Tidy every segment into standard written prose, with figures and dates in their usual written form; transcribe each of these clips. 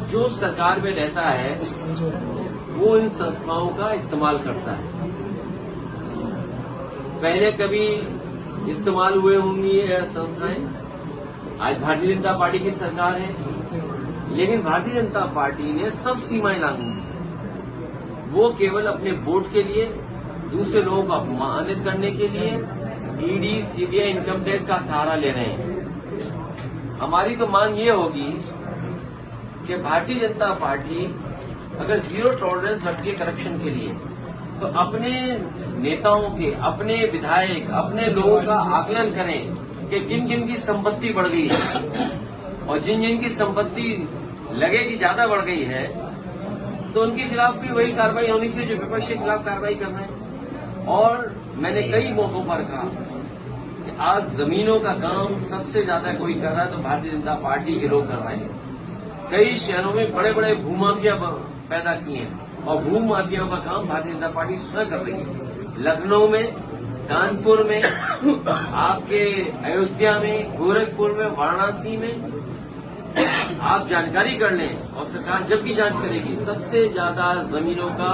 जो सरकार में रहता है वो इन संस्थाओं का इस्तेमाल करता है। पहले कभी इस्तेमाल हुए होंगी ये संस्थाएं, आज भारतीय जनता पार्टी की सरकार है, लेकिन भारतीय जनता पार्टी ने सब सीमाएं लागू की। वो केवल अपने वोट के लिए, दूसरे लोगों को अपमानित करने के लिए ईडी, सीबीआई, इनकम टैक्स का सहारा ले रहे हैं। हमारी तो मांग ये होगी कि भारतीय जनता पार्टी अगर जीरो टॉलरेंस रखती है करप्शन के लिए, तो अपने नेताओं के, अपने विधायक, अपने लोगों का आकलन करें कि किन किन की संपत्ति बढ़ गई है, और जिन जिन की संपत्ति लगे कि ज्यादा बढ़ गई है तो उनके खिलाफ भी वही कार्रवाई होनी चाहिए जो विपक्ष के खिलाफ कार्रवाई कर रहे हैं। और मैंने कई मौकों पर कहा कि आज जमीनों का काम सबसे ज्यादा कोई कर रहा है तो भारतीय जनता पार्टी के लोग कर रहे हैं। कई शहरों में बड़े बड़े भूमाफिया पैदा किए हैं और भूमाफियाओं का काम भारतीय जनता पार्टी स्वयं कर रही है। लखनऊ में, कानपुर में, आपके अयोध्या में, गोरखपुर में, वाराणसी में आप जानकारी कर लें और सरकार जब भी जांच करेगी, सबसे ज्यादा जमीनों का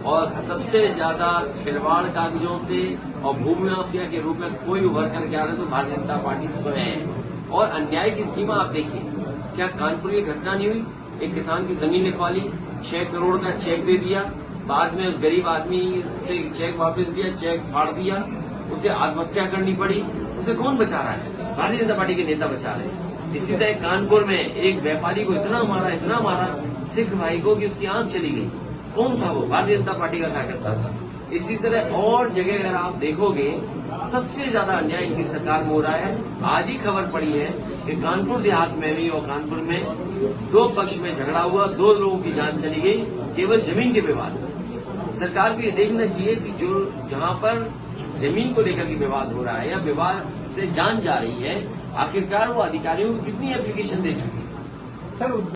और सबसे ज्यादा खिलवाड़ कागजों से और भूमि माफिया के रूप में कोई उभर करके आ रहे तो भारतीय जनता पार्टी स्वयं है। और अन्याय की सीमा आप देखिए, क्या कानपुर की घटना नहीं हुई? एक किसान की जमीन लिखवा ली, 6 करोड़ का चेक दे दिया, बाद में उस गरीब आदमी से चेक वापस दिया, चेक फाड़ दिया, उसे आत्महत्या करनी पड़ी। उसे कौन बचा रहा है? भारतीय जनता पार्टी के नेता बचा रहे हैं। इसी तरह कानपुर में एक व्यापारी को इतना मारा सिख भाई को कि उसकी आंख चली गई। कौन था वो? भारतीय जनता पार्टी का कार्यकर्ता था। इसी तरह और जगह अगर आप देखोगे, सबसे ज्यादा अन्याय इनकी सरकार में हो रहा है। आज ही खबर पड़ी है कि कानपुर देहात में भी और कानपुर में 2 पक्ष में झगड़ा हुआ, 2 लोगों की जान चली गई केवल जमीन के विवाद। सरकार को ये देखना चाहिए कि जो जहां पर जमीन को लेकर के विवाद हो रहा है या विवाद से जान जा रही है, आखिरकार वो अधिकारियों को कितनी एप्लीकेशन दे चुकी है। सर